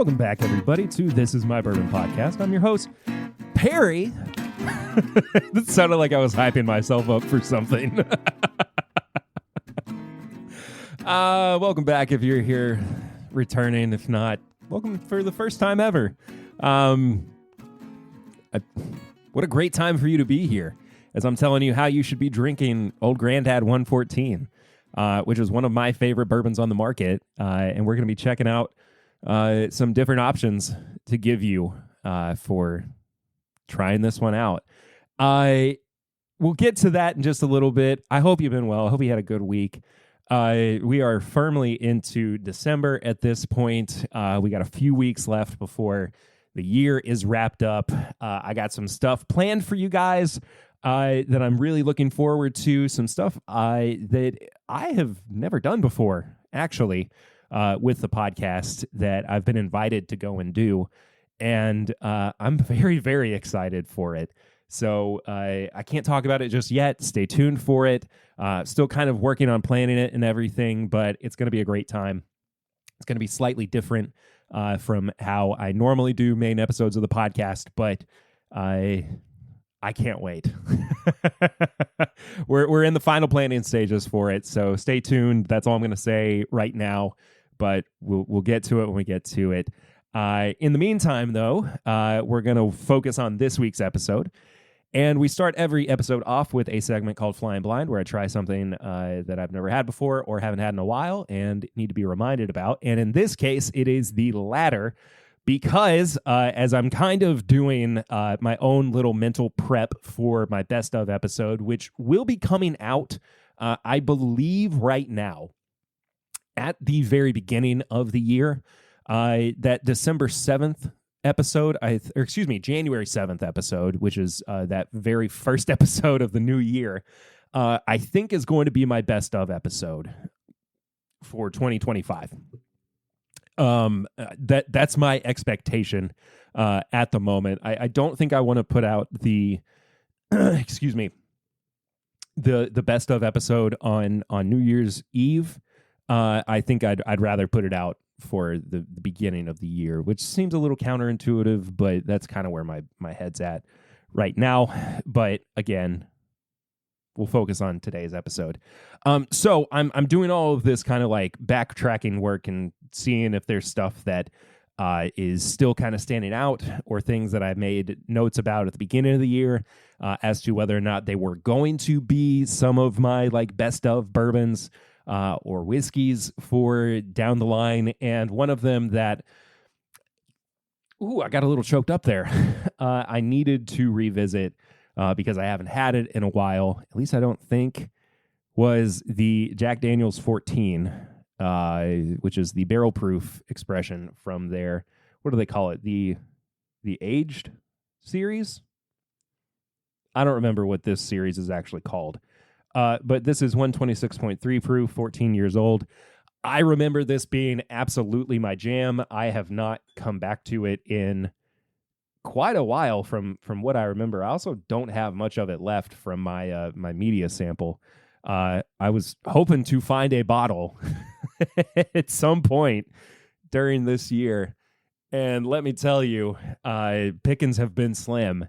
Welcome back, everybody, to This Is My Bourbon podcast. I'm your host, Perry. That sounded like I was hyping myself up for something. Welcome back if you're here returning. If not, welcome for the first time ever. What a great time for you to be here, as I'm telling you how you should be drinking Old Grandad 114, which is one of my favorite bourbons on the market. And we're going to be checking out some different options to give you for trying this one out. We'll get to that in just a little bit. I hope you've been well. I hope you had a good week. We are firmly into December at this point. We got a few weeks left before the year is wrapped up. I got some stuff planned for you guys that I'm really looking forward to. Some stuff that I have never done before, actually, with the podcast that I've been invited to go and do. And I'm very, very excited for it. So I can't talk about it just yet. Stay tuned for it. Still kind of working on planning it and everything, but it's going to be a great time. It's going to be slightly different from how I normally do main episodes of the podcast, but I can't wait. We're in the final planning stages for it, so stay tuned. That's all I'm going to say right now, but we'll get to it when we get to it. In the meantime, though, we're going to focus on this week's episode. And we start every episode off with a segment called Flying Blind, where I try something that I've never had before or haven't had in a while and need to be reminded about. And in this case, it is the latter, because as I'm kind of doing my own little mental prep for my best of episode, which will be coming out, I believe, right now at the very beginning of the year, that December 7th episode, January 7th episode, which is that very first episode of the new year, I think is going to be my best of episode for 2025. That's my expectation at the moment. I don't think I want to put out the the best of episode on New Year's Eve. I think I'd rather put it out for the beginning of the year, which seems a little counterintuitive, but that's kind of where my head's at right now. But again, we'll focus on today's episode. So I'm doing all of this kind of like backtracking work and seeing if there's stuff that is still kind of standing out, or things that I made notes about at the beginning of the year as to whether or not they were going to be some of my like best of bourbons or whiskeys for down the line. And one of them that, I got a little choked up there. I needed to revisit because I haven't had it in a while, at least I don't think, was the Jack Daniel's 14, which is the barrel proof expression from their, what do they call it? The aged series? I don't remember what this series is actually called. But this is 126.3 proof, 14 years old. I remember this being absolutely my jam. I have not come back to it in quite a while from what I remember. I also don't have much of it left from my my media sample. I was hoping to find a bottle at some point during this year. And let me tell you, pickings have been slim.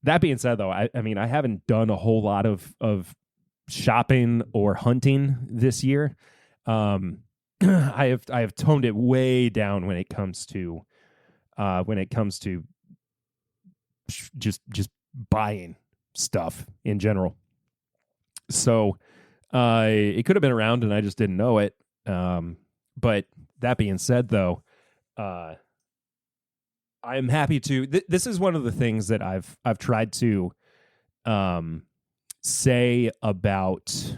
That being said, though, I mean, I haven't done a whole lot of shopping or hunting this year. I have toned it way down when it comes to just buying stuff in general. So it could have been around and I just didn't know it. But that being said, though, I am happy to. This is one of the things that I've tried to say about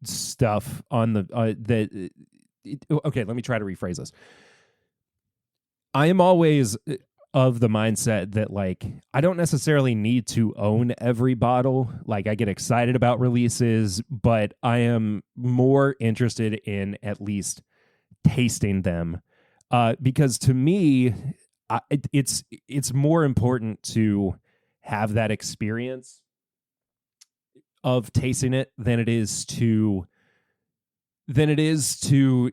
stuff on the okay, let me try to rephrase this. I am always of the mindset that, like, I don't necessarily need to own every bottle. Like, I get excited about releases, but I am more interested in at least tasting them, because to me, it's more important to have that experience of tasting it than it is to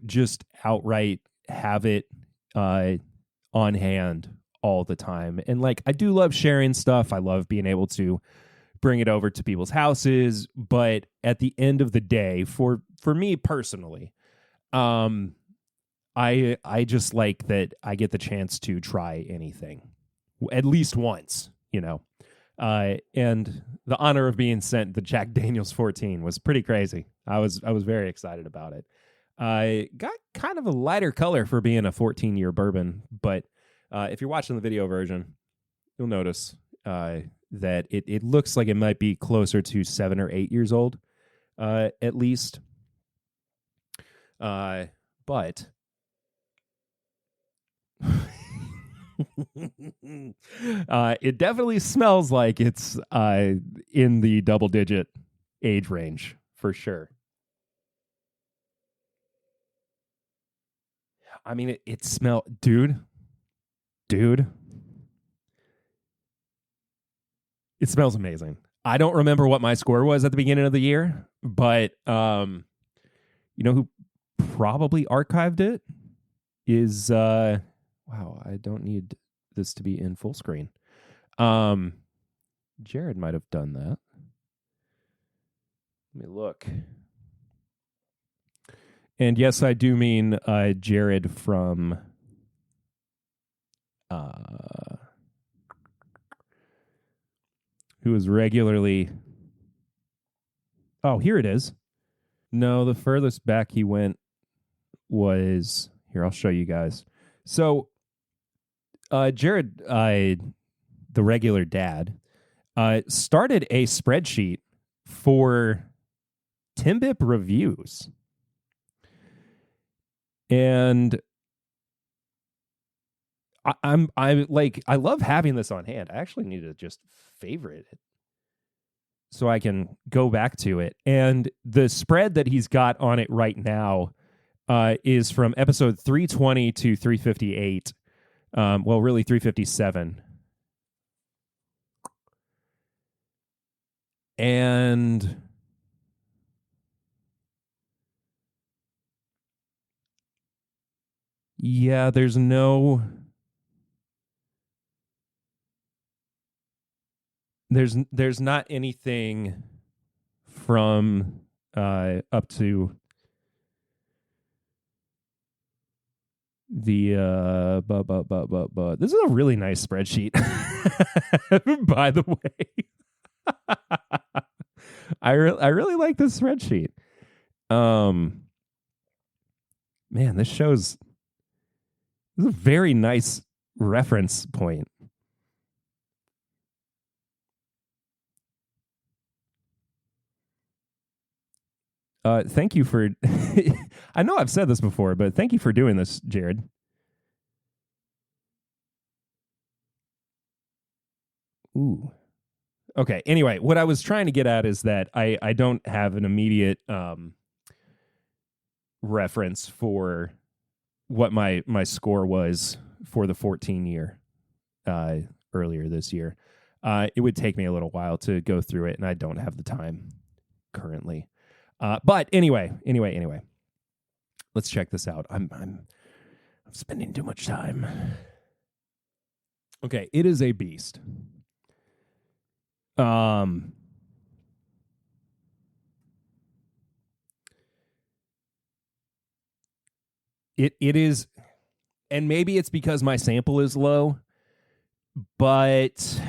just outright have it on hand all the time. And like, I do love sharing stuff. I love being able to bring it over to people's houses. But at the end of the day, for me personally, I just like that I get the chance to try anything at least once, and the honor of being sent the Jack Daniel's 14 was pretty crazy. I was very excited about it. I got kind of a lighter color for being a 14-year bourbon, but if you're watching the video version, you'll notice that it looks like it might be closer to 7 or 8 years old, at least. But it definitely smells like it's in the double-digit age range for sure. I mean, it smell, dude. It smells amazing. I don't remember what my score was at the beginning of the year, but you know who probably archived it is wow, I don't need this to be in full screen. Jared might have done that. Let me look. And yes, I do mean Jared from who is regularly... Oh, here it is. No, the furthest back he went was... Here, I'll show you guys. So, Jared, the regular dad, started a spreadsheet for TIMBP reviews. And I love having this on hand. I actually need to just favorite it so I can go back to it. And the spread that he's got on it right now is from episode 320 to 358. Well, really 357. And yeah, there's not anything from up to the this is a really nice spreadsheet. By the way. I really like this spreadsheet. Man, this is a very nice reference point. Thank you for... I know I've said this before, but thank you for doing this, Jared. Ooh. Okay, anyway, what I was trying to get at is that I don't have an immediate reference for what my score was for the 14 year earlier this year. It would take me a little while to go through it, and I don't have the time currently. But anyway, let's check this out. I'm spending too much time. Okay, it is a beast. It is, and maybe it's because my sample is low, but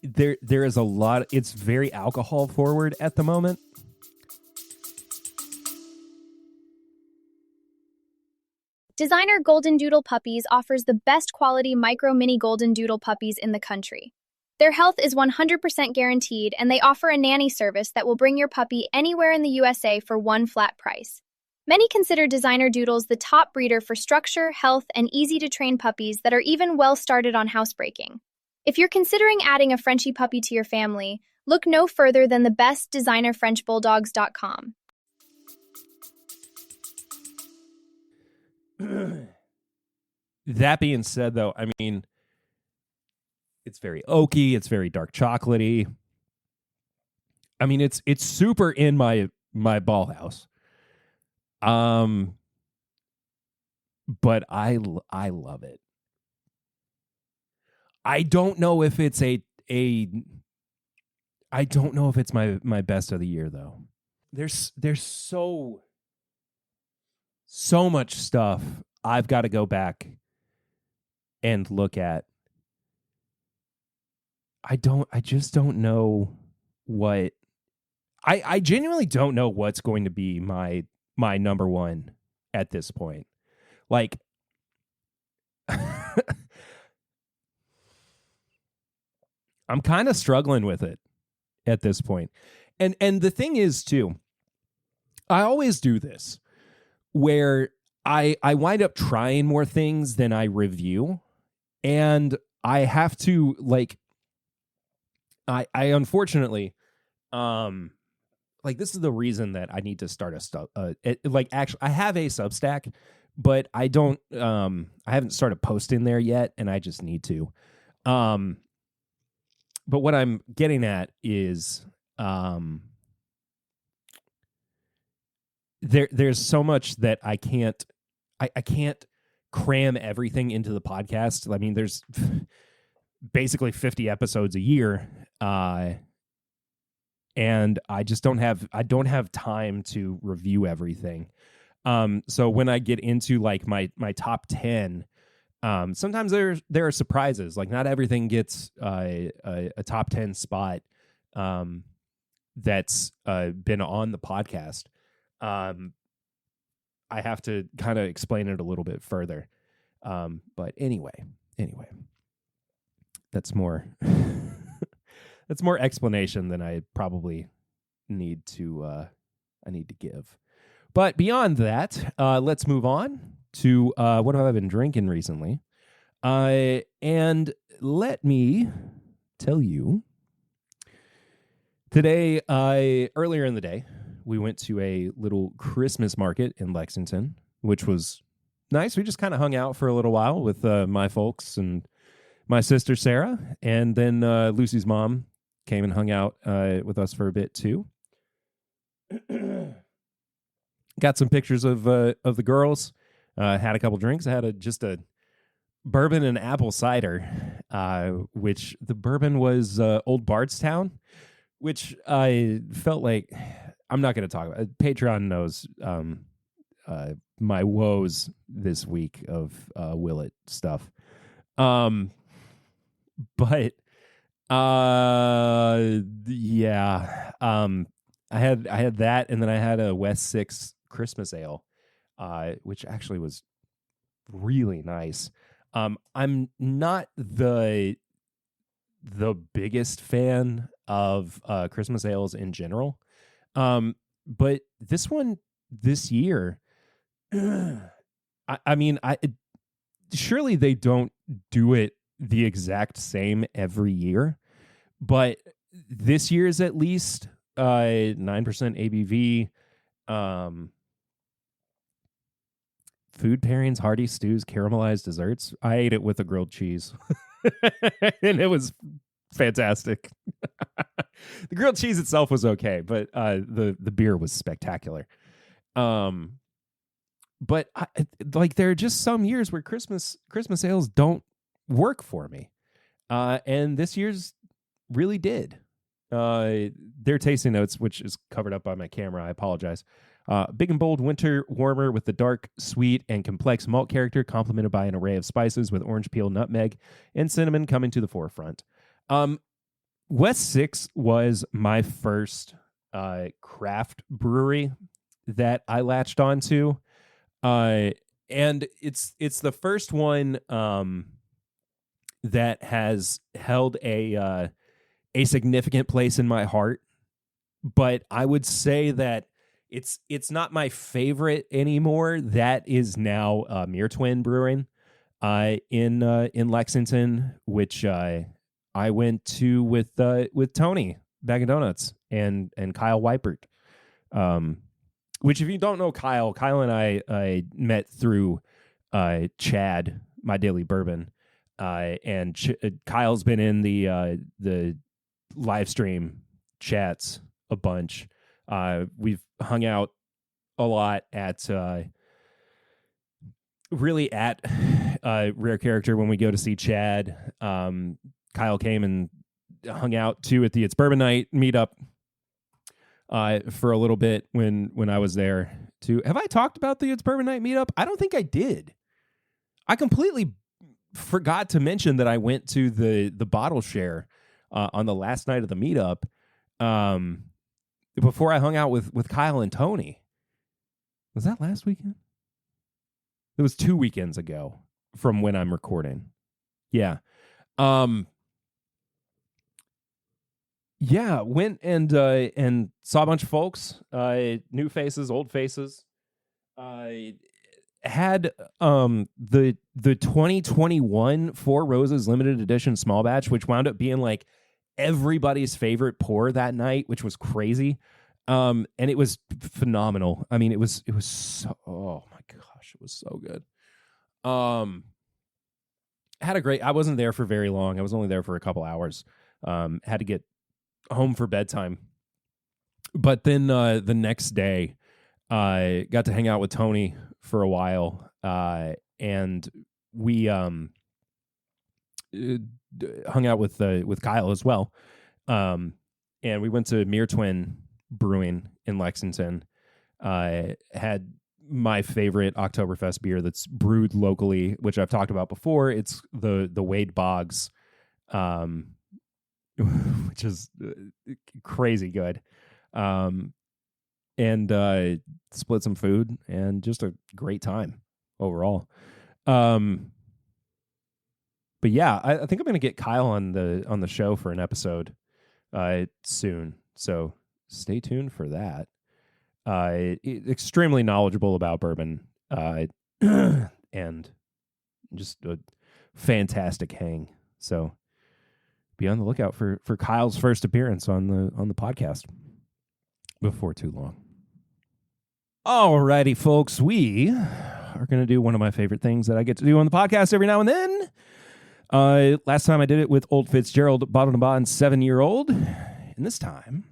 there is a lot. It's very alcohol forward at the moment. Designer Golden Doodle Puppies offers the best quality micro mini Golden Doodle puppies in the country. Their health is 100% guaranteed, and they offer a nanny service that will bring your puppy anywhere in the USA for one flat price. Many consider Designer Doodles the top breeder for structure, health, and easy-to-train puppies that are even well started on housebreaking. If you're considering adding a Frenchie puppy to your family, look no further than the best designerfrenchbulldogs.com. That being said, though, I mean, it's very oaky. It's very dark chocolatey. I mean, it's super in my ball house. But I love it. I don't know if it's I don't know if it's my best of the year though. There's so much stuff I've got to go back and look at. I just don't know what I genuinely don't know what's going to be my number one at this point. Like I'm kind of struggling with it at this point. And the thing is too, I always do this where I wind up trying more things than I review, and I have to like I unfortunately like this is the reason that I need to start actually I have a Substack, but I don't I haven't started posting there yet, and I just need to. But what I'm getting at is there's so much that I can't cram everything into the podcast. I mean, there's basically 50 episodes a year, and I just don't have time to review everything. So when I get into like my top 10, sometimes there are surprises. Like not everything gets a top 10 spot that's been on the podcast. I have to kind of explain it a little bit further. But anyway, that's more that's more explanation than I probably need to give. But beyond that, let's move on to what have I been drinking recently. And let me tell you, today, earlier in the day, we went to a little Christmas market in Lexington, which was nice. We just kind of hung out for a little while with my folks and my sister, Sarah. And then Lucy's mom came and hung out with us for a bit, too. Got some pictures of the girls. Had a couple drinks. I had just a bourbon and apple cider, which the bourbon was Old Bardstown, which I felt like I'm not going to talk about. Patreon knows my woes this week of Willet stuff. But yeah, I had that, and then I had a West 6 Christmas ale, which actually was really nice. I'm not the biggest fan of Christmas ales in general, but this one this year, I mean, surely they don't do it the exact same every year, but this year's at least 9% ABV. Food pairings, hearty stews, caramelized desserts. I ate it with a grilled cheese, and it was fantastic. The grilled cheese itself was okay, but the beer was spectacular. But there are just some years where Christmas ales don't work for me, and this year's really did. Their tasting notes, which is covered up by my camera, I apologize. Big and bold winter warmer with the dark, sweet, and complex malt character, complemented by an array of spices with orange peel, nutmeg, and cinnamon coming to the forefront. West 6 was my first craft brewery that I latched onto, and it's the first one that has held a significant place in my heart. But I would say that it's not my favorite anymore. That is now Mere Twin Brewing in Lexington, which I went to with Tony Bag of Donuts and Kyle Weipert. Which, if you don't know Kyle and I met through Chad, My Daily Bourbon, and Kyle's been in the live stream chats a bunch. We've hung out a lot at really at Rare Character when we go to see Chad. Kyle came and hung out too at the It's Bourbon Night meetup for a little bit when I was there too. Have I talked about the It's Bourbon Night meetup? I don't think I did. I completely forgot to mention that I went to the bottle share on the last night of the meetup before I hung out with Kyle and Tony. Was that last weekend? It was 2 weekends ago from when I'm recording. Yeah. Yeah, went and saw a bunch of folks, new faces, old faces. Had the 2021 Four Roses limited edition small batch, which wound up being like everybody's favorite pour that night, which was crazy. And it was phenomenal. I mean, it was so, oh my gosh, it was so good. Had a great, I wasn't there for very long. I was only there for a couple hours. Had to get home for bedtime. But then the next day, I got to hang out with Tony for a while, and we hung out with Kyle as well. And we went to Mere Twin Brewing in Lexington. Had my favorite Oktoberfest beer that's brewed locally, which I've talked about before. It's the Wade Boggs, which is crazy good. And split some food and just a great time overall. But yeah, I think I'm going to get Kyle on the show for an episode soon. So stay tuned for that. Extremely knowledgeable about bourbon, and just a fantastic hang. So be on the lookout for Kyle's first appearance on the podcast before too long. Alrighty, folks, we are going to do one of my favorite things that I get to do on the podcast every now and then. Last time I did it with Old Fitzgerald Bottled and Bond 7-year-old, and this time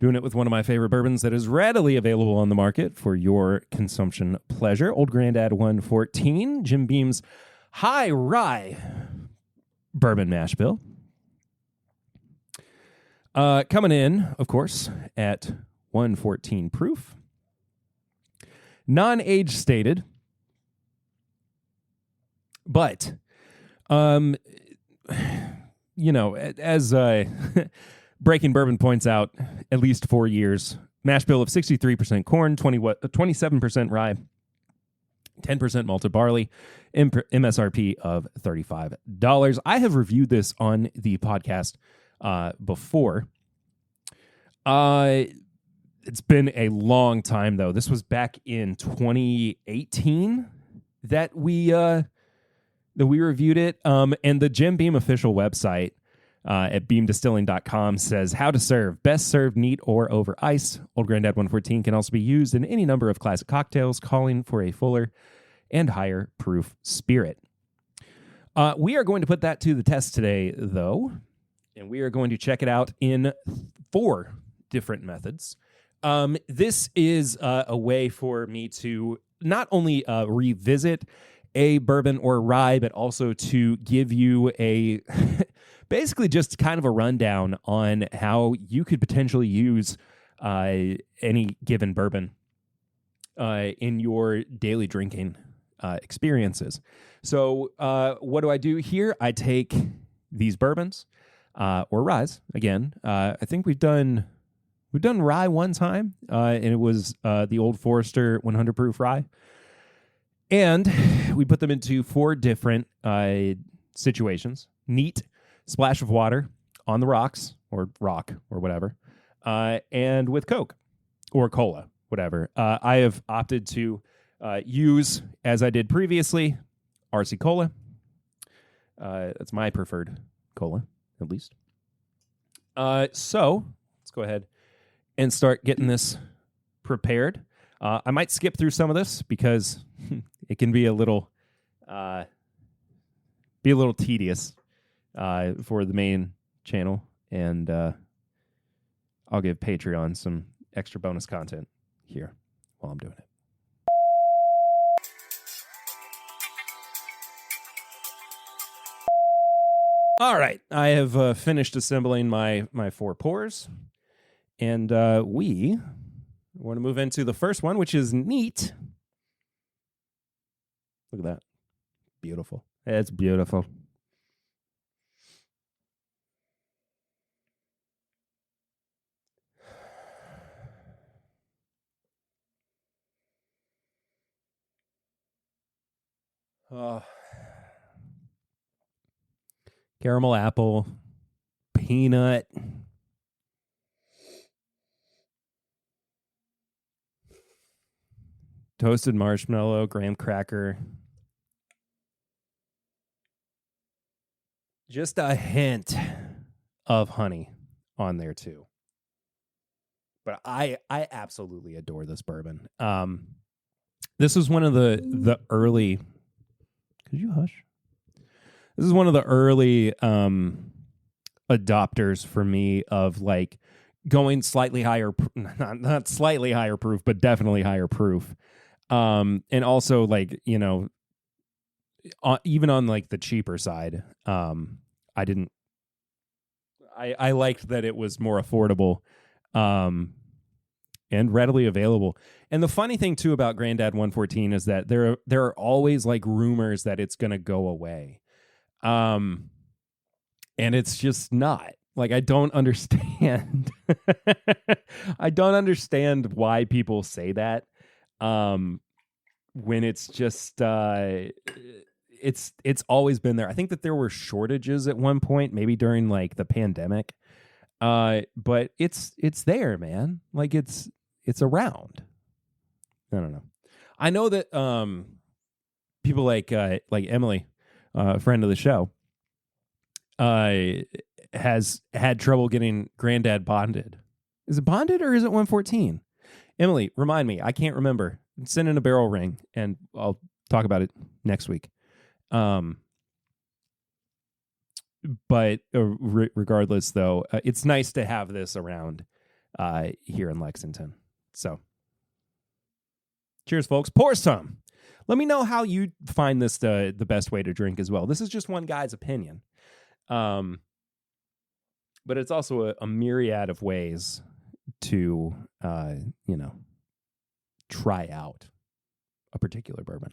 doing it with one of my favorite bourbons that is readily available on the market for your consumption pleasure. Old Grandad 114, Jim Beam's High Rye Bourbon Mash Bill. Coming in, of course, at 114 proof. Non-age stated. But, you know, as Breaking Bourbon points out, at least 4 years. Mash bill of 63% corn, 27% rye, 10% malted barley, MSRP of $35. I have reviewed this on the podcast before. It's been a long time, though. This was back in 2018 that we reviewed it. And the Jim Beam official website at beamdistilling.com says how to serve. Best served neat or over ice. Old Grandad 114 can also be used in any number of classic cocktails, calling for a fuller and higher proof spirit. We are going to put that to the test today, though, and we are going to check it out in 4 different methods. This is a way for me to not only revisit a bourbon or rye, but also to give you a basically just kind of a rundown on how you could potentially use any given bourbon in your daily drinking experiences. So what do I do here? I take these bourbons or ryes again. I think we've done rye one time, and it was the Old Forester 100 proof rye. And we put them into 4 different situations. Neat, splash of water, on the rocks, or rock, or whatever, and with Coke, or cola, whatever. I have opted to use, as I did previously, RC Cola. That's my preferred cola, at least. So, let's go ahead and start getting this prepared. I might skip through some of this because it can be a little tedious for the main channel, and I'll give Patreon some extra bonus content here while I'm doing it. All right, I have finished assembling my 4 pours, and we want to move into the first one, which is neat. Look at that. Beautiful. It's beautiful. Caramel apple, peanut, toasted marshmallow, graham cracker. Just a hint of honey on there too. But I absolutely adore this bourbon. This is one of the early. Could you hush? This is one of the early adopters for me of like going slightly higher, not slightly higher proof, but definitely higher proof. And also like, you know, even on like the cheaper side, I liked that it was more affordable and readily available. And the funny thing too about Grandad 114 is that there are always like rumors that it's going to go away. And it's just not. Like, I don't understand. I don't understand why people say that. When it's just it's always been there. I think that there were shortages at one point, maybe during like the pandemic. But it's there, man. Like it's around. I don't know. I know that people like Emily, friend of the show, has had trouble getting Granddad bonded. Is it bonded or is it 114? Emily, remind me. I can't remember. Send in a barrel ring and I'll talk about it next week. But regardless, though, it's nice to have this around here in Lexington. So, cheers, folks. Pour some. Let me know how you find this the best way to drink as well. This is just one guy's opinion. But it's also a myriad of ways to, try out a particular bourbon.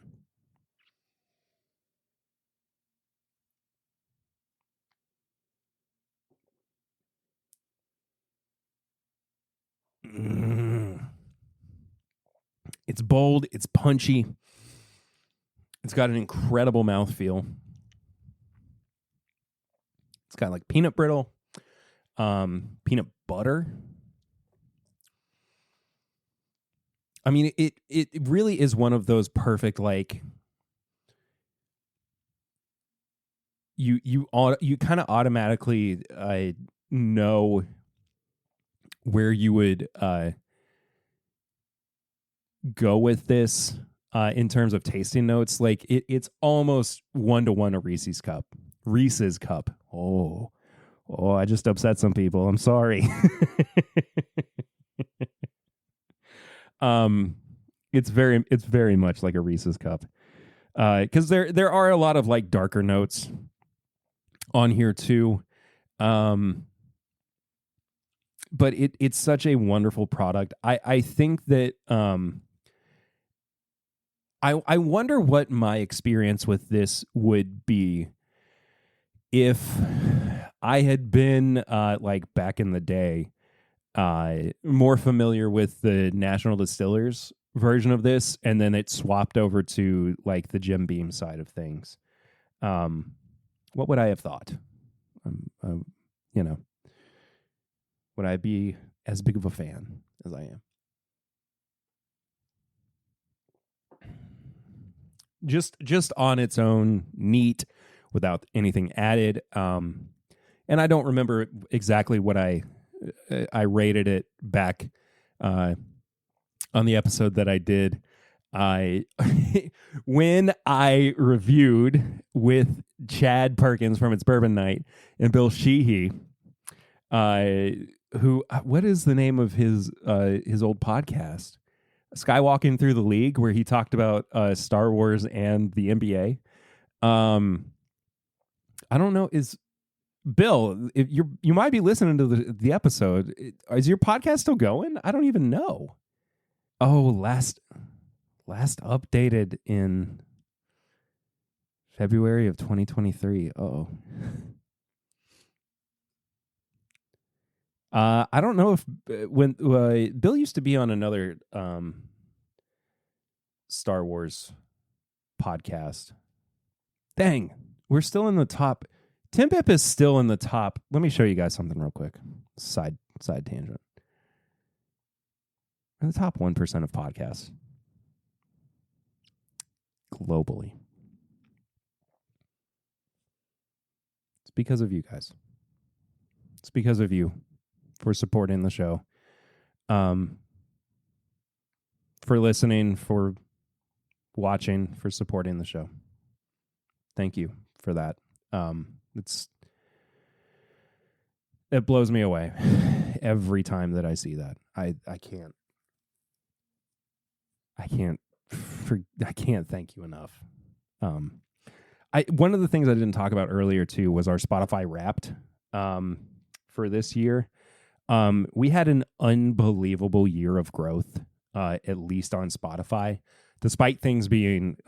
It's bold. It's punchy. It's got an incredible mouthfeel. It's got like peanut brittle, peanut butter. I mean, it really is one of those perfect, like, you kind of automatically know where you would go with this in terms of tasting notes. Like it's almost 1-to-1 a Reese's cup. Reese's cup. Oh, I just upset some people. I'm sorry. It's very much like a Reese's cup. Because there are a lot of like darker notes on here too. But it's such a wonderful product. I think that I wonder what my experience with this would be if I had been like back in the day more familiar with the National Distillers version of this, and then it swapped over to like the Jim Beam side of things. What would I have thought? Would I be as big of a fan as I am? Just on its own, neat, without anything added. And I don't remember exactly what I rated it back on the episode that I did. When I reviewed with Chad Perkins from It's Bourbon Night and Bill Sheehy, what is the name of his old podcast? Skywalking Through the League, where he talked about Star Wars and the NBA. I don't know, is Bill, if you might be listening to the episode. Is your podcast still going? I don't even know. Oh, last updated in February of 2023. Oh. I don't know if when Bill used to be on another Star Wars podcast. Dang, we're still in the top. TIMBP is still in the top. Let me show you guys something real quick. Side tangent. In the top 1% of podcasts globally. It's because of you guys. It's because of you for supporting the show, for listening, for watching, for supporting the show. Thank you for that. It blows me away every time that I see that. I can't thank you enough. One of the things I didn't talk about earlier too was our Spotify Wrapped for this year. We had an unbelievable year of growth, at least on Spotify, despite things being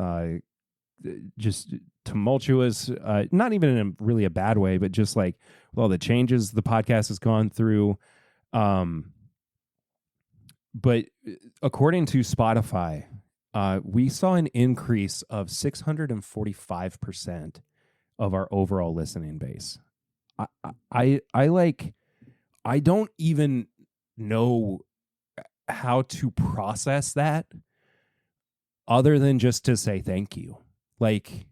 just tumultuous, not even in a really a bad way, but just like with all the changes the podcast has gone through. But according to Spotify, we saw an increase of 645% of our overall listening base. I don't even know how to process that other than just to say thank you. Like,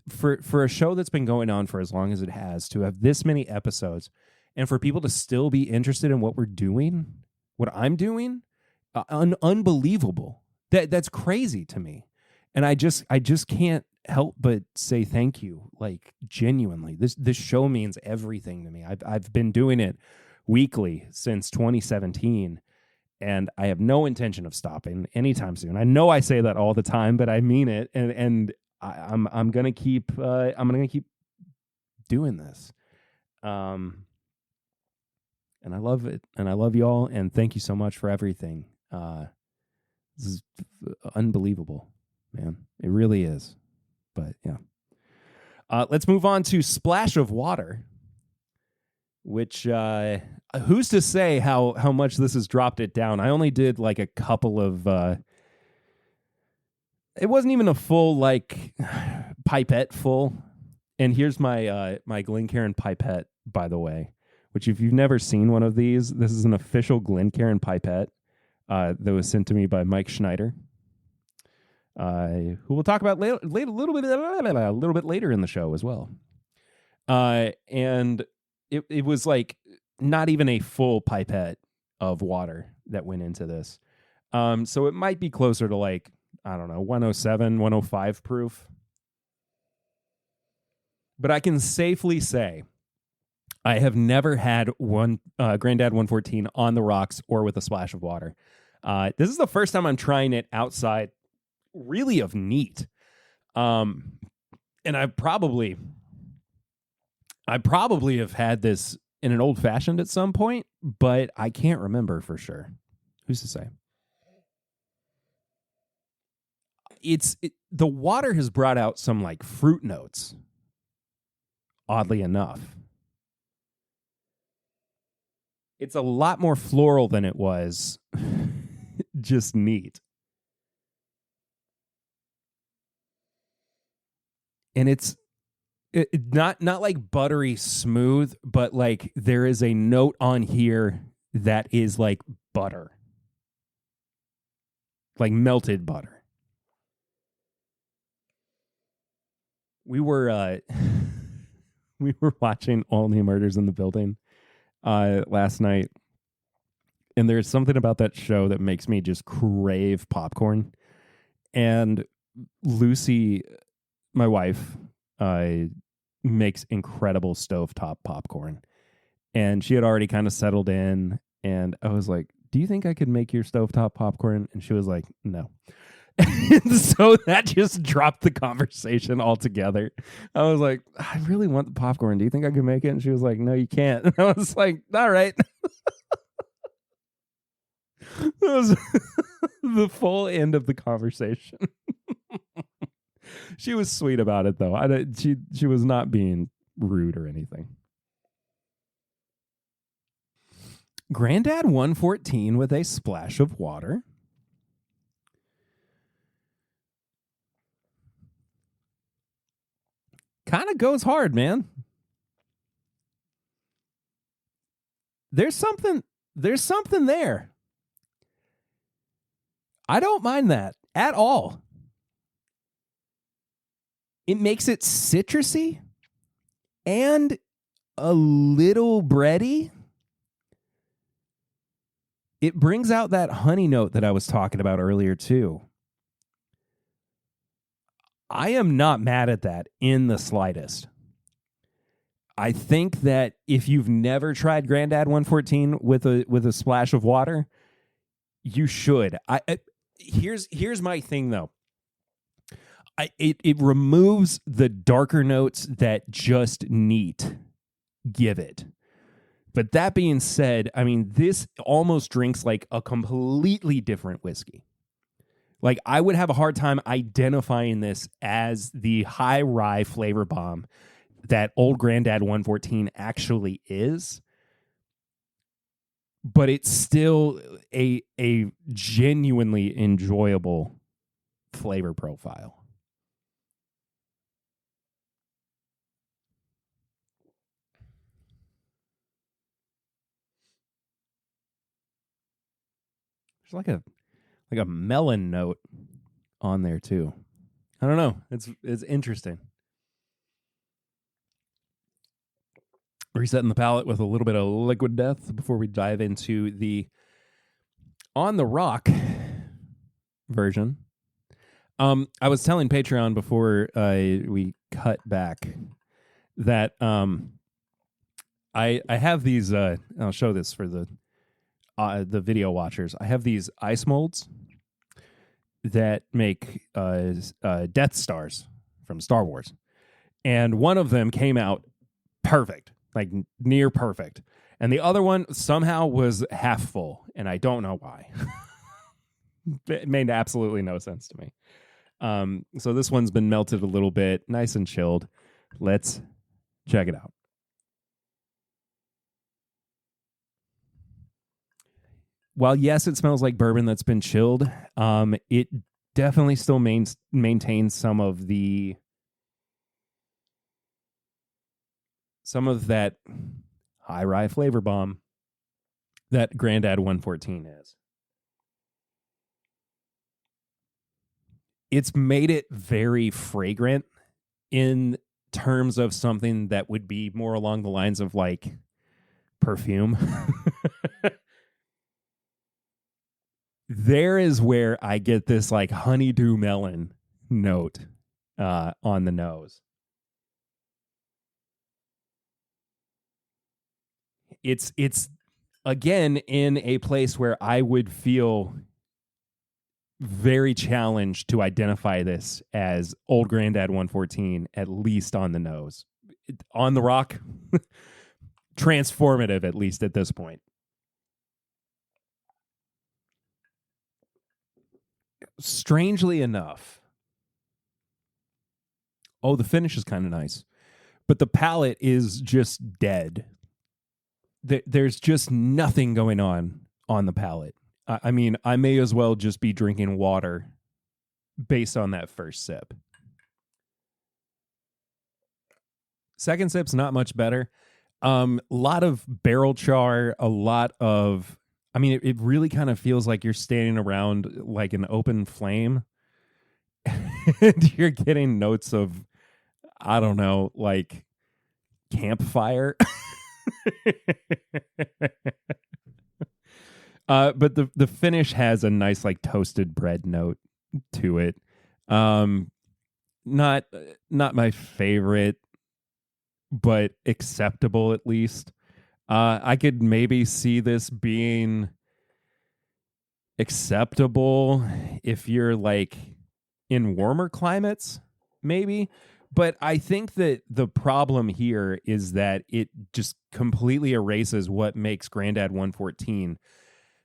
for a show that's been going on for as long as it has, to have this many episodes and for people to still be interested in what we're doing, what I'm doing, unbelievable. That's crazy to me. And I just can't help but say thank you. Like, genuinely, this show means everything to me. I've been doing it weekly since 2017, and I have no intention of stopping anytime soon. I know I say that all the time, but I mean it, and I'm gonna keep doing this. And I love it, and I love y'all, and thank you so much for everything. This is unbelievable, man. It really is. But yeah. Let's move on to Splash of Water, which who's to say how much this has dropped it down. I only did like a couple of it wasn't even a full like pipette full. And here's my my Glencairn pipette, by the way, which if you've never seen one of these, this is an official Glencairn pipette that was sent to me by Mike Schneider, who we'll talk about a little bit later in the show as well. And it was like not even a full pipette of water that went into this. So it might be closer to like, I don't know, 107, 105 proof. But I can safely say I have never had one Granddad 114 on the rocks or with a splash of water. This is the first time I'm trying it outside, really of neat. And I probably have had this in an old fashioned at some point, but I can't remember for sure. Who's to say? The water has brought out some like fruit notes, oddly enough. It's a lot more floral than it was just neat. And it's not like buttery smooth, but like there is a note on here that is like butter. Like melted butter. We were watching Only Murders in the Building last night, and there's something about that show that makes me just crave popcorn. And Lucy, my wife, makes incredible stovetop popcorn, and she had already kind of settled in, and I was like, do you think I could make your stovetop popcorn? And she was like, no. And so that just dropped the conversation altogether. I was like, I really want the popcorn. Do you think I could make it? And she was like, no, you can't. And I was like, all right. That was the full end of the conversation. She was sweet about it, though. She was not being rude or anything. Granddad 114 with a splash of water. Kind of goes hard, man. There's something there. I don't mind that at all. It makes it citrusy and a little bready. It brings out that honey note that I was talking about earlier, too. I am not mad at that in the slightest. I think that if you've never tried Granddad 114 with a splash of water, you should. Here's my thing, though. It removes the darker notes that just neat give it. But that being said, I mean, this almost drinks like a completely different whiskey. Like, I would have a hard time identifying this as the high rye flavor bomb that Old Granddad 114 actually is. But it's still a genuinely enjoyable flavor profile. There's like a melon note on there too. I don't know. It's interesting. Resetting the palate with a little bit of liquid death before we dive into the On the Rock version. I was telling Patreon before we cut back that I have these. I'll show this for the video watchers. I have these ice molds that make Death Stars from Star Wars, and one of them came out perfect, like near perfect, and the other one somehow was half full, and I don't know why. It made absolutely no sense to me. So this one's been melted a little bit, nice and chilled. Let's check it out. While yes, it smells like bourbon that's been chilled, it definitely still maintains some of that high rye flavor bomb that Granddad 114 is. It's made it very fragrant in terms of something that would be more along the lines of like perfume. There is where I get this like honeydew melon note on the nose. It's again in a place where I would feel very challenged to identify this as Old Granddad 114, at least on the nose. On the rock, transformative, at least at this point. Strangely enough, the finish is kind of nice, but the palate is just dead. There's just nothing going on the palate. I mean, I may as well just be drinking water based on that first sip. Second sip's not much better. Lot of barrel char, a lot of... I mean, it really kind of feels like you're standing around like an open flame. And you're getting notes of, I don't know, like campfire. But the finish has a nice like toasted bread note to it. Not my favorite, but acceptable at least. I could maybe see this being acceptable if you're like in warmer climates, maybe. But I think that the problem here is that it just completely erases what makes Grandad 114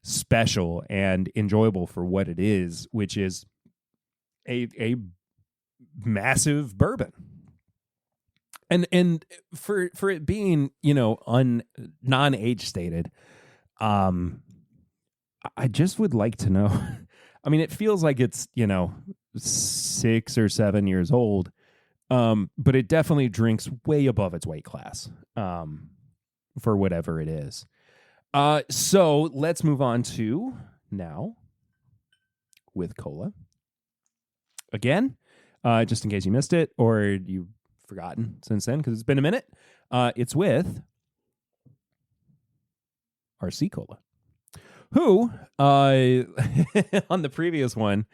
special and enjoyable for what it is, which is a massive bourbon. And for it being, non-age stated, I just would like to know. I mean, it feels like it's, 6 or 7 years old. But it definitely drinks way above its weight class, for whatever it is. So let's move on to now with cola. Again, just in case you missed it or you've forgotten since then, because it's been a minute. It's with RC Cola, who on the previous one,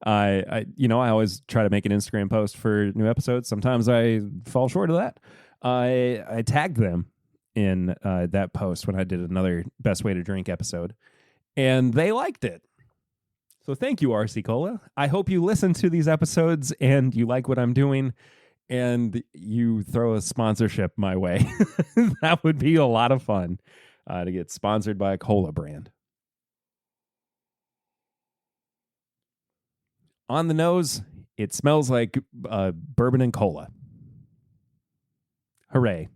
I always try to make an Instagram post for new episodes. Sometimes I fall short of that. I tagged them in that post when I did another Best Way to Drink episode, and they liked it. So thank you, RC Cola. I hope you listen to these episodes and you like what I'm doing and you throw a sponsorship my way. That would be a lot of fun to get sponsored by a cola brand. On the nose, it smells like bourbon and cola. Hooray.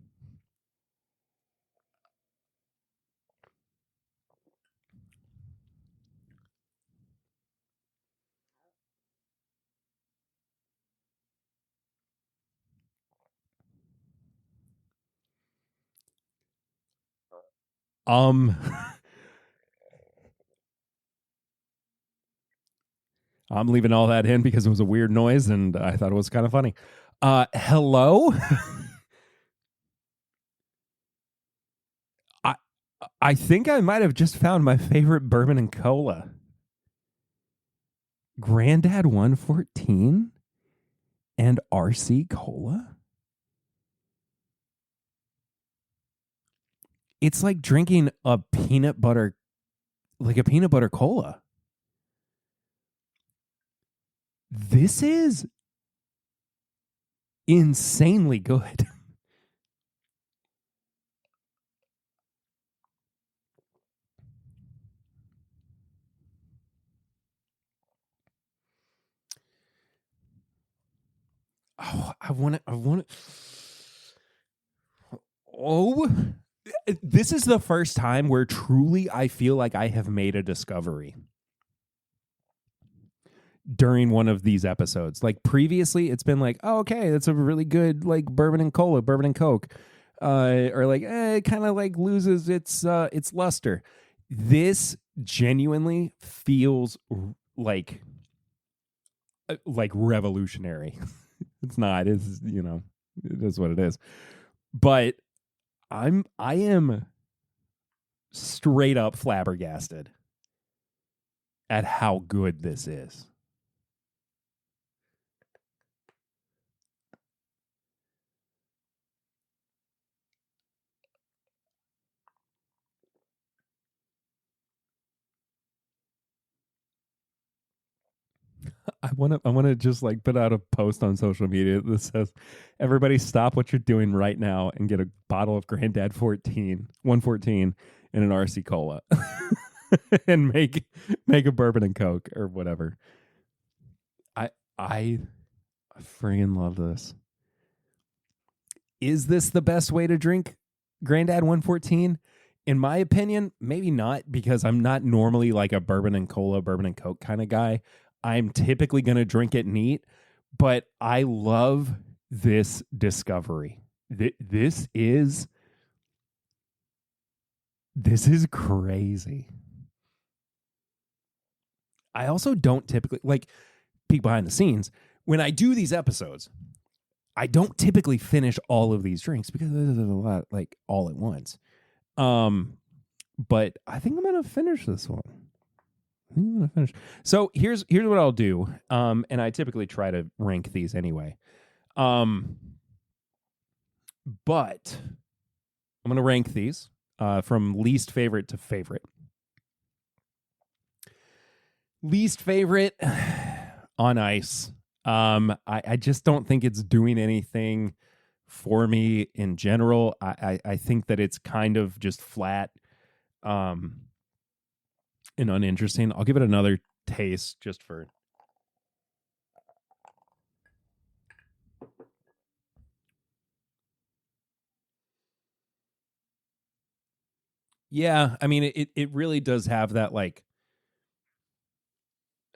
I'm leaving all that in because it was a weird noise and I thought it was kind of funny. Hello? I think I might have just found my favorite bourbon and cola. Grandad 114 and RC Cola? It's like drinking a peanut butter cola. This is insanely good. Oh, I want it. Oh, this is the first time where truly I feel like I have made a discovery during one of these episodes. Like previously, it's been like, oh, okay, that's a really good like bourbon and cola, bourbon and Coke, or like it kind of like loses its luster. This genuinely feels like revolutionary. It's not. It's it is what it is. But I am straight up flabbergasted at how good this is. I want to just like put out a post on social media that says, "Everybody, stop what you're doing right now and get a bottle of Grandad 114 and an RC Cola, and make a bourbon and Coke or whatever." I friggin' love this. Is this the best way to drink Grandad 114? In my opinion, maybe not, because I'm not normally like a bourbon and cola, bourbon and Coke kind of guy. I'm typically going to drink it neat, but I love this discovery. This is crazy. I also don't typically like peek behind the scenes. When I do these episodes, I don't typically finish all of these drinks because there's a lot like all at once. But I think I'm going to finish this one. So here's what I'll do. And I typically try to rank these anyway. But I'm going to rank these from least favorite to favorite. Least favorite on ice. I just don't think it's doing anything for me in general. I think that it's kind of just flat and uninteresting. I'll give it another taste just for. Yeah, I mean it really does have that like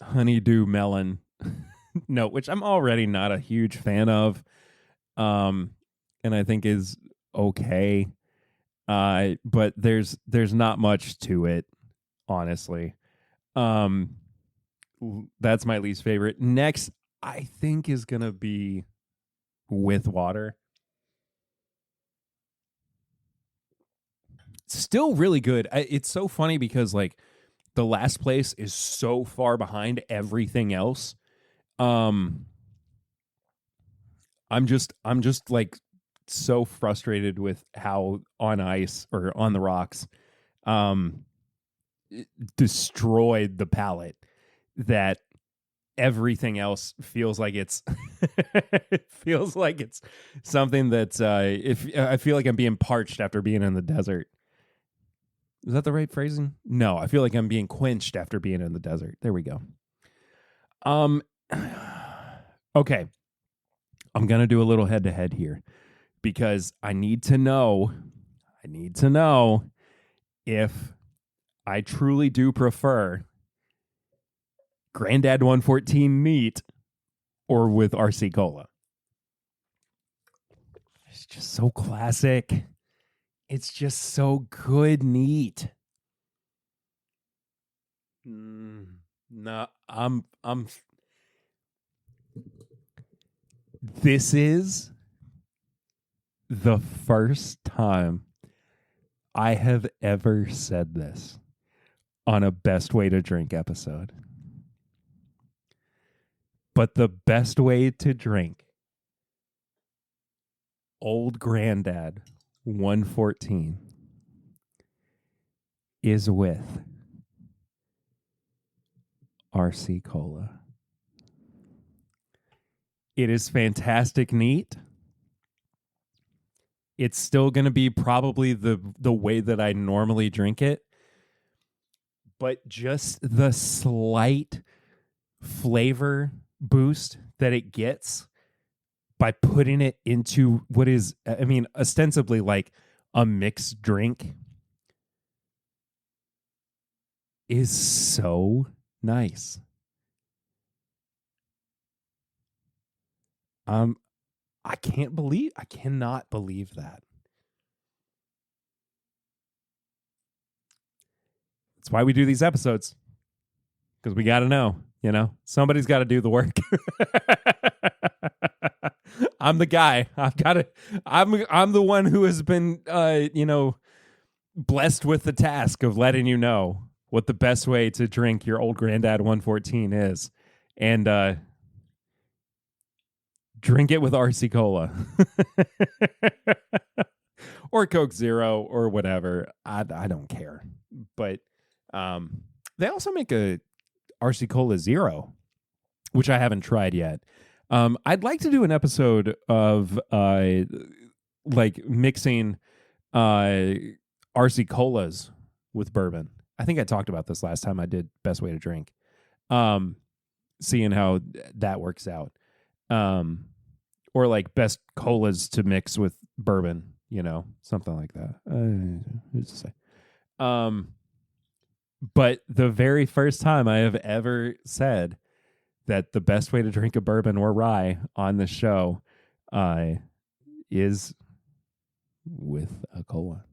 honeydew melon note, which I'm already not a huge fan of. And I think is okay. But there's not much to it, honestly. That's my least favorite. Next, I think is gonna be with water. Still really good. It's so funny because like the last place is so far behind everything else. I'm just like so frustrated with how on ice or on the rocks it destroyed the palate that everything else feels like it's it feels like it's something that's if I feel like I'm being parched after being in the desert. Is that the right phrasing? No, I feel like I'm being quenched after being in the desert. There we go. Okay. I'm going to do a little head to head here because I need to know if I truly do prefer Grandad 114 neat or with RC Cola. It's just so classic. It's just so good neat. No, I'm this is the first time I have ever said this on a best way to drink episode. But the best way to drink Old Grandad 114 is with RC Cola. It is fantastic neat. It's still going to be probably the way that I normally drink it. But just the slight flavor boost that it gets by putting it into what is, I mean, ostensibly like a mixed drink is so nice. I cannot believe that. That's why we do these episodes. Because we got to know, somebody's got to do the work. I'm the guy. I'm the one who has been, blessed with the task of letting you know what the best way to drink your Old Grandad 114 is. And, drink it with RC Cola or Coke Zero or whatever. I don't care. But they also make a RC Cola Zero, which I haven't tried yet. I'd like to do an episode of like mixing RC Colas with bourbon. I think I talked about this last time I did Best Way to Drink. Seeing how that works out. Or like best colas to mix with bourbon, something like that. Who's to say? But the very first time I have ever said that the best way to drink a bourbon or rye on the show is with a cola.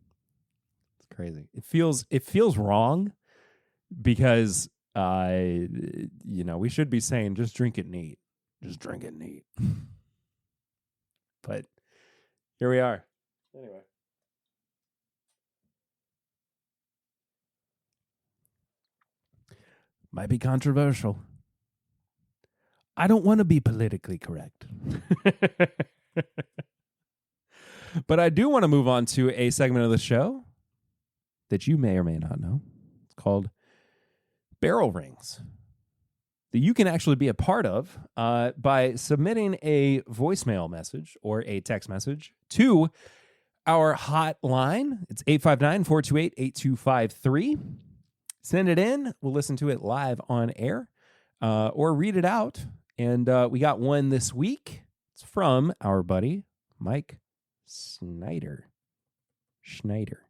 It's crazy. It feels wrong because we should be saying just drink it neat. Just drink it neat. But here we are. Anyway. Might be controversial. I don't want to be politically correct. But I do want to move on to a segment of the show that you may or may not know. It's called Barrel Rings. that you can actually be a part of by submitting a voicemail message or a text message to our hotline. It's 859-428-8253. Send it in. We'll listen to it live on air or read it out. And we got one this week. It's from our buddy, Mike Schneider. Schneider.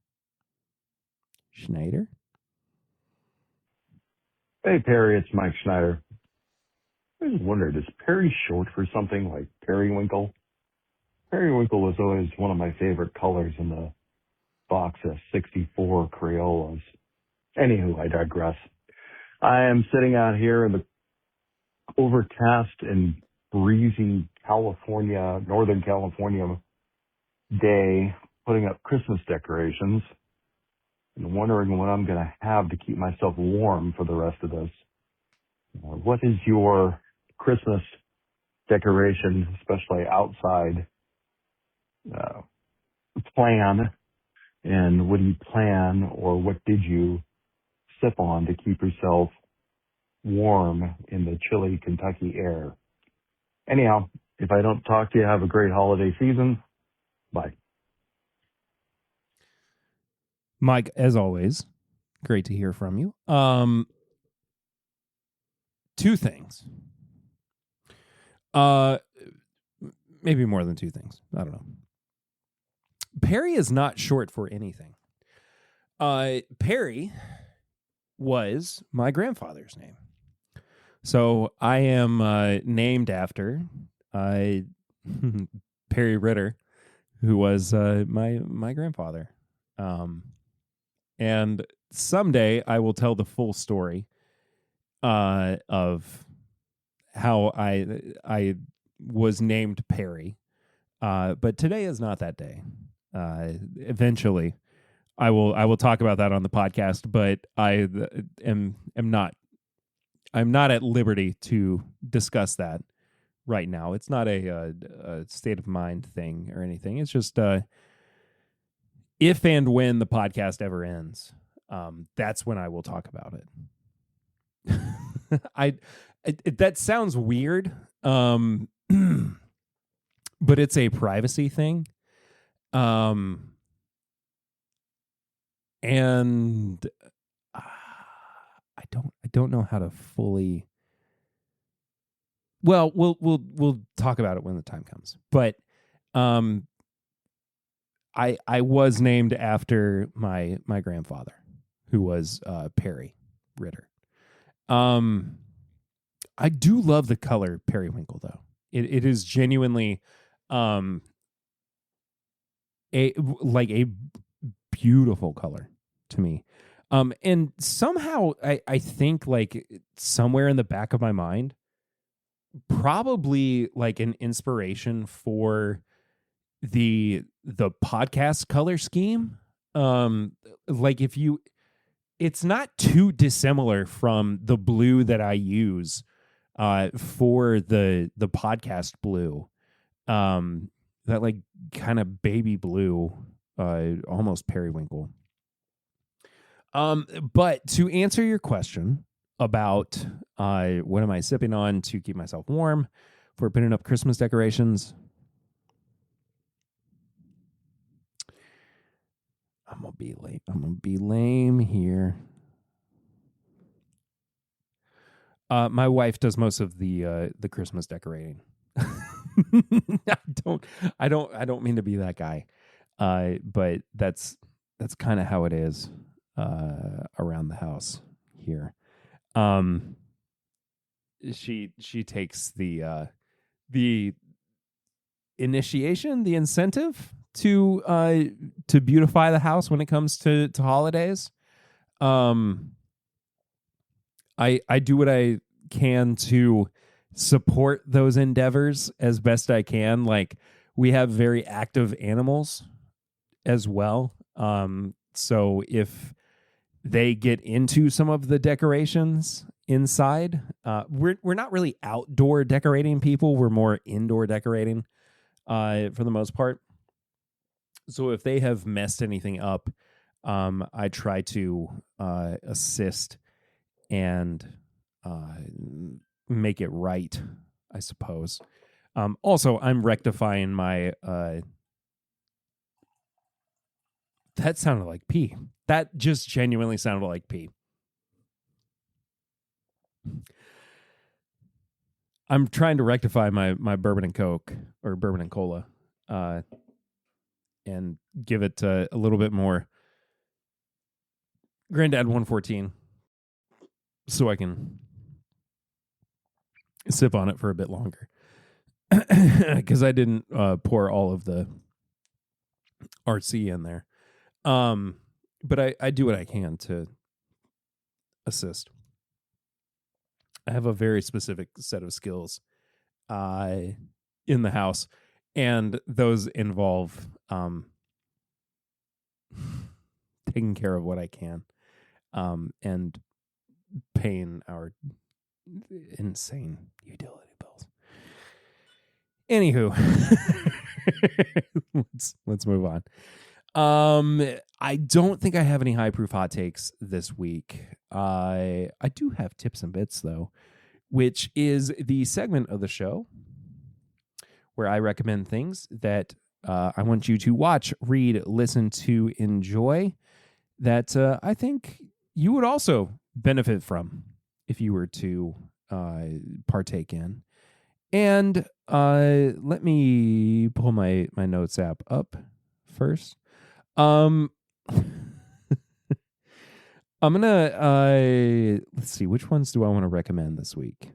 Hey, Perry, it's Mike Schneider. I just wondered, is Perry short for something like periwinkle? Periwinkle was always one of my favorite colors in the box of 64 Crayolas. Anywho, I digress. I am sitting out here in the overcast and breezy California, Northern California day, putting up Christmas decorations and wondering what I'm going to have to keep myself warm for the rest of this. What is your Christmas decoration, especially outside, plan? And what do you plan, or what did you sip on to keep yourself warm in the chilly Kentucky air? Anyhow, if I don't talk to you, have a great holiday season. Bye. Mike, as always, great to hear from you. Two things. Maybe more than two things. I don't know. Perry is not short for anything. Perry was my grandfather's name. So I am named after Perry Ritter, who was my grandfather. And someday I will tell the full story of how I was named Perry. But today is not that day. Eventually, I will talk about that on the podcast. But I am not. I'm not at liberty to discuss that right now. It's not a state of mind thing or anything. It's just if and when the podcast ever ends, that's when I will talk about it. That sounds weird, but it's a privacy thing. And I don't know how to fully. Well, we'll talk about it when the time comes. But I was named after my grandfather, who was Perry Ritter. I do love the color periwinkle, though. It is genuinely a beautiful color to me. And somehow I think like somewhere in the back of my mind, probably like an inspiration for the podcast color scheme. Like it's not too dissimilar from the blue that I use for the podcast blue. That like kind of baby blue, almost periwinkle. But to answer your question about what am I sipping on to keep myself warm for putting up Christmas decorations, I'm gonna be late. I'm gonna be lame here. My wife does most of the Christmas decorating. I don't mean to be that guy. But that's kind of how it is around the house here. She takes the initiation, the incentive to beautify the house when it comes to holidays. I do what I can to support those endeavors as best I can. Like, we have very active animals as well. So if they get into some of the decorations inside, we're not really outdoor decorating people. We're more indoor decorating for the most part. So if they have messed anything up, I try to assist and make it right, I suppose. Also, I'm rectifying my that sounded like pee. That just genuinely sounded like pee. I'm trying to rectify my bourbon and Coke, or bourbon and cola, and give it a little bit more Granddad 114 so I can sip on it for a bit longer. Because I didn't pour all of the RC in there. But I do what I can to assist. I have a very specific set of skills in the house, and those involve taking care of what I can and paying our insane utility bills. Anywho, let's move on. I don't think I have any high proof hot takes this week. I do have tips and bits though, which is the segment of the show where I recommend things that I want you to watch, read, listen to, enjoy, that I think you would also benefit from if you were to partake in. And let me pull my notes app up first. I'm gonna let's see, which ones do I want to recommend this week?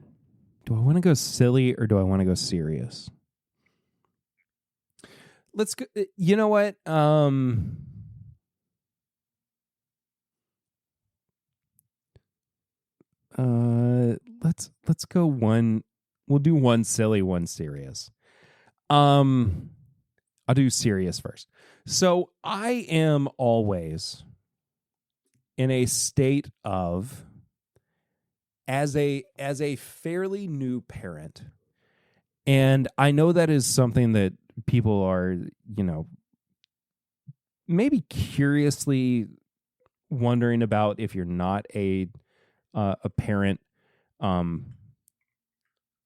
Do I want to go silly or do I want to go serious? Let's go. You know what? Let's go one. We'll do one silly, one serious. I'll do serious first. So I am always in a state of, as a fairly new parent, and I know that is something that people are, maybe curiously wondering about if you're not a parent,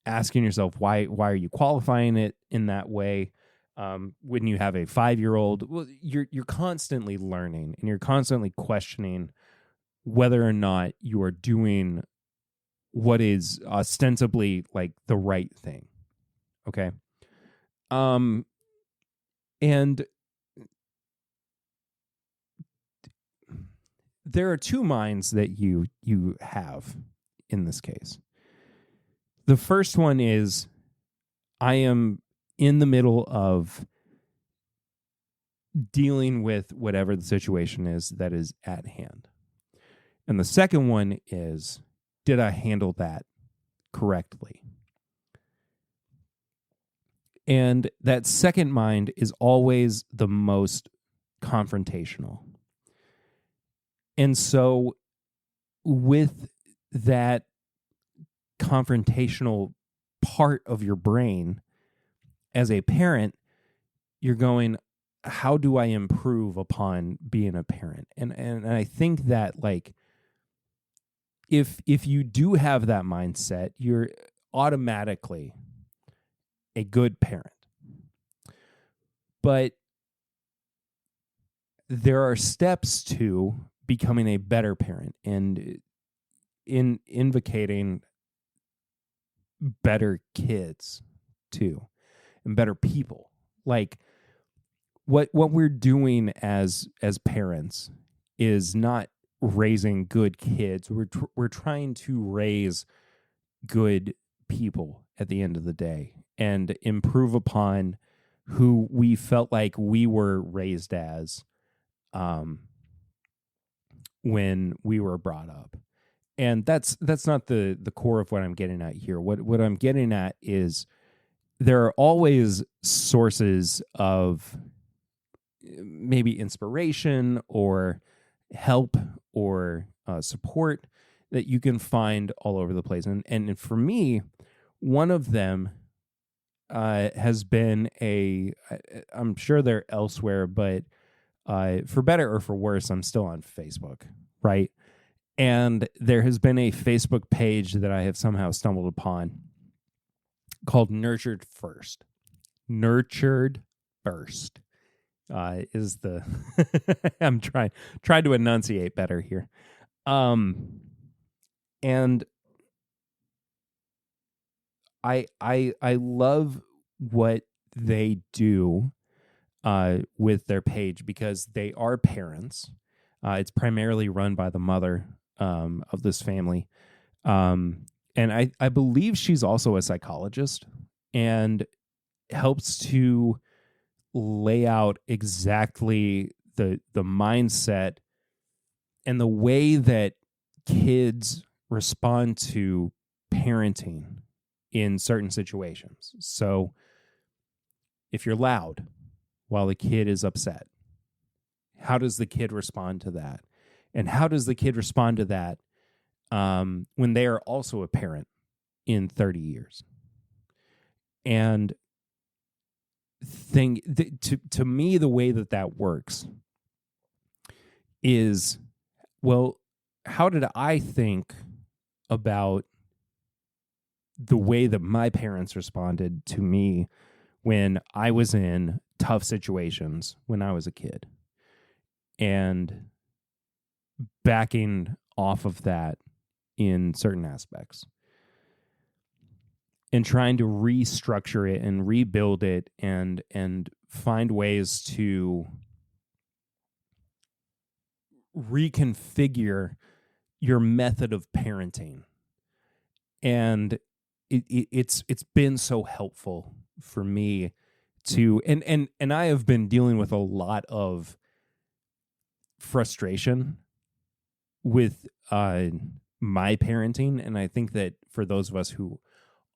asking yourself why are you qualifying it in that way when you have a 5-year-old. Well, you're constantly learning and you're constantly questioning whether or not you are doing what is ostensibly like the right thing. Okay. And there are two minds that you have in this case. The first one is, I am in the middle of dealing with whatever the situation is that is at hand. And the second one is, did I handle that correctly? And that second mind is always the most confrontational. And so with that confrontational part of your brain, as a parent, you're going, how do I improve upon being a parent? And I think that, like, if you do have that mindset, you're automatically a good parent. But there are steps to becoming a better parent and in invocating better kids too, and better people. Like, what we're doing as parents is not raising good kids. We're trying to raise good people at the end of the day and improve upon who we felt like we were raised as when we were brought up. And that's not the core of what I'm getting at here. What I'm getting at is there are always sources of maybe inspiration or help or support that you can find all over the place. And for me, one of them has been I'm sure they're elsewhere, but for better or for worse, I'm still on Facebook, right? And there has been a Facebook page that I have somehow stumbled upon called Nurtured First. Nurtured First is the I'm trying to enunciate better here. And I love what they do with their page because they are parents. It's primarily run by the mother of this family. And I believe she's also a psychologist and helps to lay out exactly the mindset and the way that kids respond to parenting in certain situations. So if you're loud while the kid is upset, how does the kid respond to that? And how does the kid respond to that when they are also a parent in 30 years? And to me, the way that works is, well, how did I think about the way that my parents responded to me when I was in tough situations when I was a kid? And backing off of that in certain aspects and trying to restructure it and rebuild it and find ways to reconfigure your method of parenting. And it's been so helpful for me to and I have been dealing with a lot of frustration with my parenting, and I think that for those of us who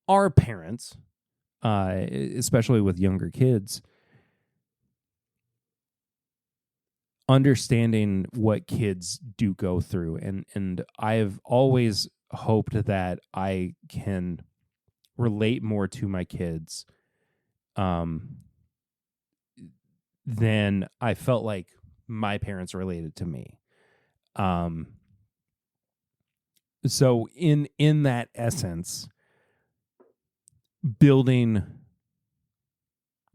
are parents, especially with younger kids, understanding what kids do go through, and I've always hoped that I can relate more to my kids than I felt like my parents related to me. So in that essence, building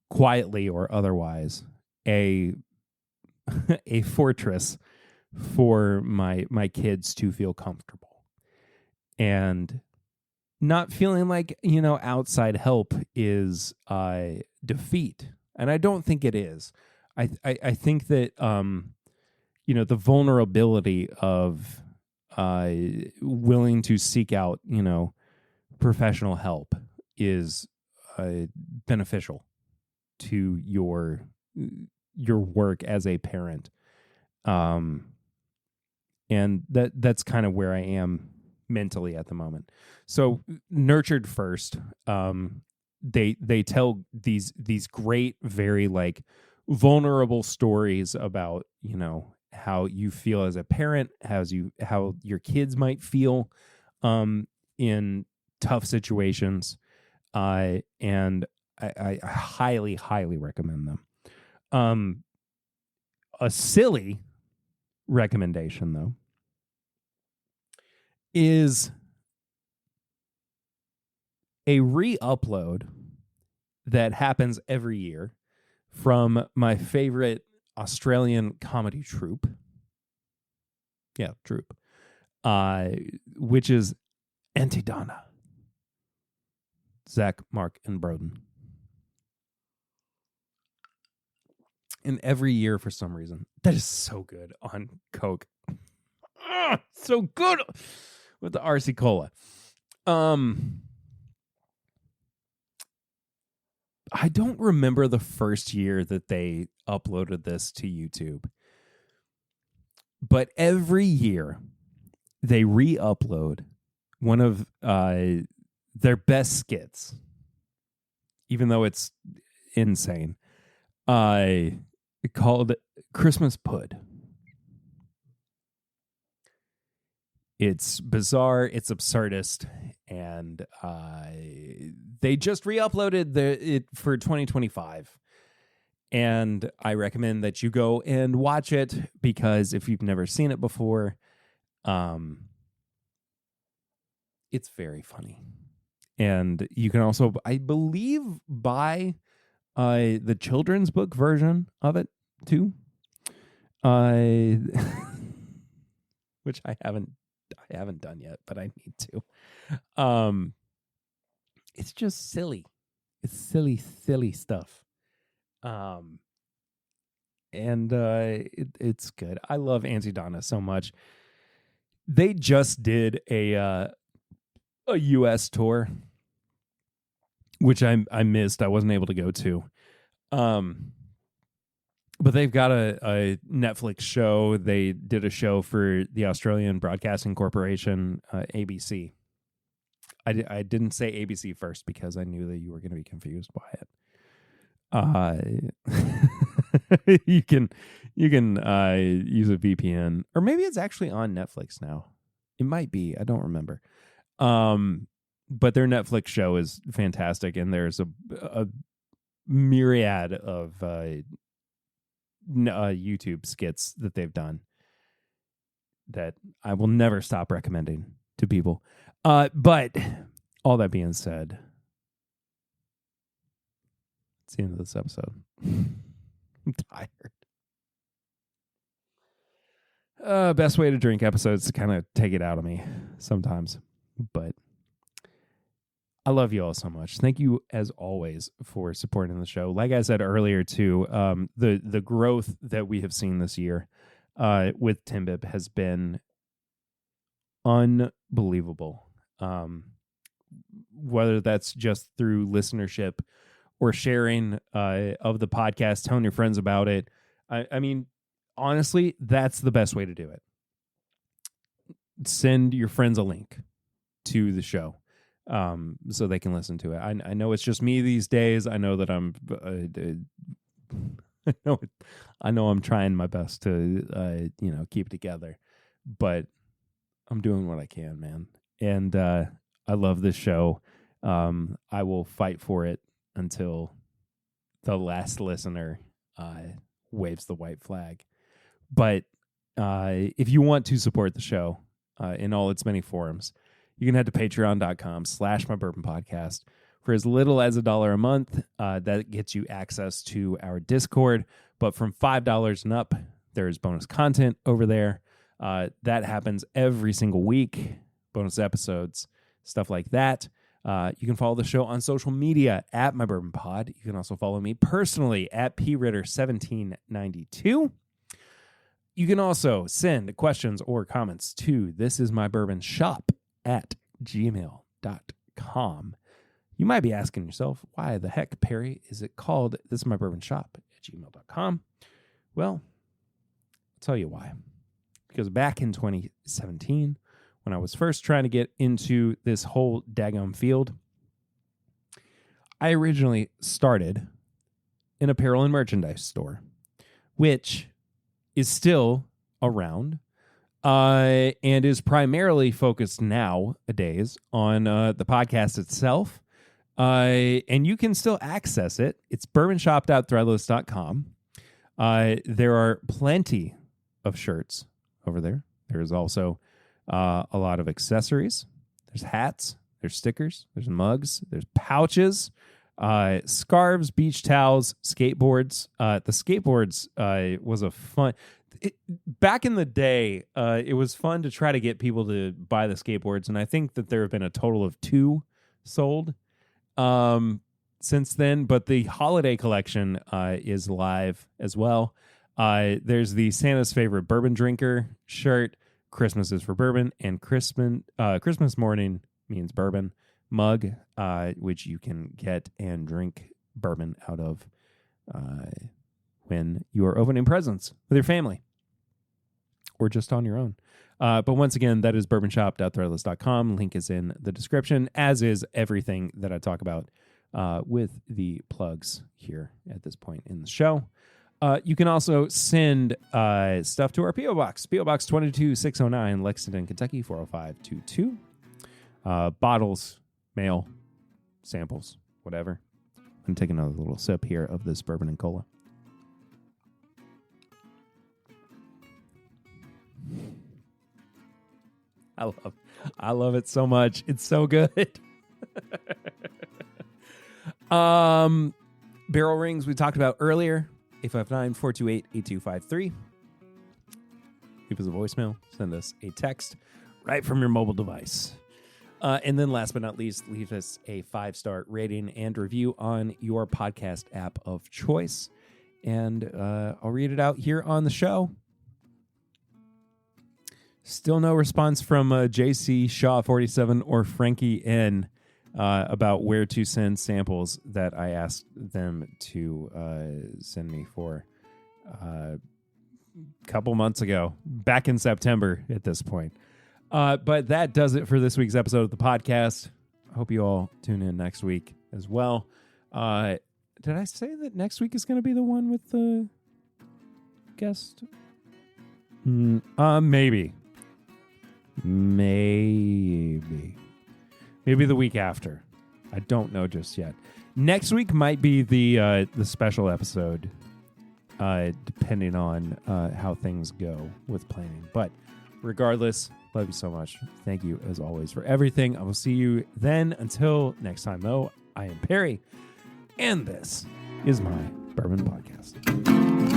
quietly or otherwise a fortress for my kids to feel comfortable and not feeling like, outside help is defeat. And I don't think it is. I think that, the vulnerability of willing to seek out, professional help is beneficial to your work as a parent. And that's kind of where I am mentally at the moment. So Nurtured First, they tell these great, very vulnerable stories about, how you feel as a parent, how your kids might feel in tough situations. And I highly, highly recommend them. A silly recommendation, though, is a re-upload that happens every year from my favorite Australian comedy troupe. Yeah, troupe. Which is Antidana. Zach, Mark, and Bourbon. And every year, for some reason, that is so good on Coke. So good with the RC Cola. I don't remember the first year that they uploaded this to YouTube. But every year, they re-upload one of their best skits, even though it's insane, called Christmas Pud. It's bizarre, it's absurdist, and they just re-uploaded it for 2025. And I recommend that you go and watch it, because if you've never seen it before, It's very funny. And you can also, I believe, buy the children's book version of it too. Which I haven't done yet, but I need to. It's just silly. It's silly stuff. And it's good. I love Auntie Donna so much. They just did a US tour, which I missed. I wasn't able to go to. But they've got a Netflix show. They did a show for the Australian Broadcasting Corporation, ABC. I didn't say ABC first because I knew that you were going to be confused by it. You can use a VPN, or maybe it's actually on Netflix now. It might be. I don't remember. But their Netflix show is fantastic, and there's a myriad of YouTube skits that they've done that I will never stop recommending to people. But all that being said, it's the end of this episode. I'm tired. Best way to drink episodes to kind of take it out of me sometimes. But I love you all so much. Thank you, as always, for supporting the show. Like I said earlier, too, the growth that we have seen this year with TIMBP has been unbelievable. Whether that's just through listenership or sharing of the podcast, telling your friends about it. I mean, honestly, that's the best way to do it. Send your friends a link to the show so they can listen to it. I know it's just me these days. I know that I know I'm trying my best to keep it together, but I'm doing what I can, man. And I love this show. I will fight for it until the last listener waves the white flag. But if you want to support the show in all its many forms, you can head to patreon.com/mybourbonpodcast. For as little as $1 a month, that gets you access to our Discord. But from $5 and up, there's bonus content over there. That happens every single week. Bonus episodes, stuff like that. You can follow the show on social media at MyBourbonPod. You can also follow me personally at pritter1792. You can also send questions or comments to thisismybourbonshop@gmail.com. You might be asking yourself, why the heck, Perry, is it called thisismybourbonshop@gmail.com? Well, I'll tell you why. Because back in 2017, when I was first trying to get into this whole daggum field, I originally started an apparel and merchandise store, which is still around and is primarily focused nowadays on the podcast itself. And you can still access it. It's bourbonshop.threadless.com. There are plenty of shirts over there. There's also a lot of accessories. There's hats. There's stickers. There's mugs. There's pouches. Scarves, beach towels, skateboards. The skateboards was a fun... back in the day, it was fun to try to get people to buy the skateboards, and I think that there have been a total of 2 sold since then, but the holiday collection is live as well. There's the Santa's Favorite Bourbon Drinker shirt, Christmas is for Bourbon, and Christmas Morning Means Bourbon mug, which you can get and drink bourbon out of when you are opening presents with your family or just on your own. But once again, that is bourbonshop.threadless.com. Link is in the description, as is everything that I talk about with the plugs here at this point in the show. You can also send stuff to our P.O. Box. P.O. Box 22609, Lexington, Kentucky, 40522. Bottles, mail, samples, whatever. I'm going to take another little sip here of this bourbon and cola. I love it so much. It's so good. Barrel rings we talked about earlier. 859-428-8253. Leave us a voicemail. Send us a text right from your mobile device. And then last but not least, leave us a 5-star rating and review on your podcast app of choice. And I'll read it out here on the show. Still no response from JC Shaw 47 or Frankie N about where to send samples that I asked them to send me for a couple months ago, back in September at this point. But that does it for this week's episode of the podcast. I hope you all tune in next week as well. Did I say that next week is going to be the one with the guest? Maybe the week after. I don't know just yet. Next week might be the special episode, depending on how things go with planning. But regardless, love you so much. Thank you, as always, for everything. I will see you then. Until next time, though, I am Perry, and this is my Bourbon Podcast.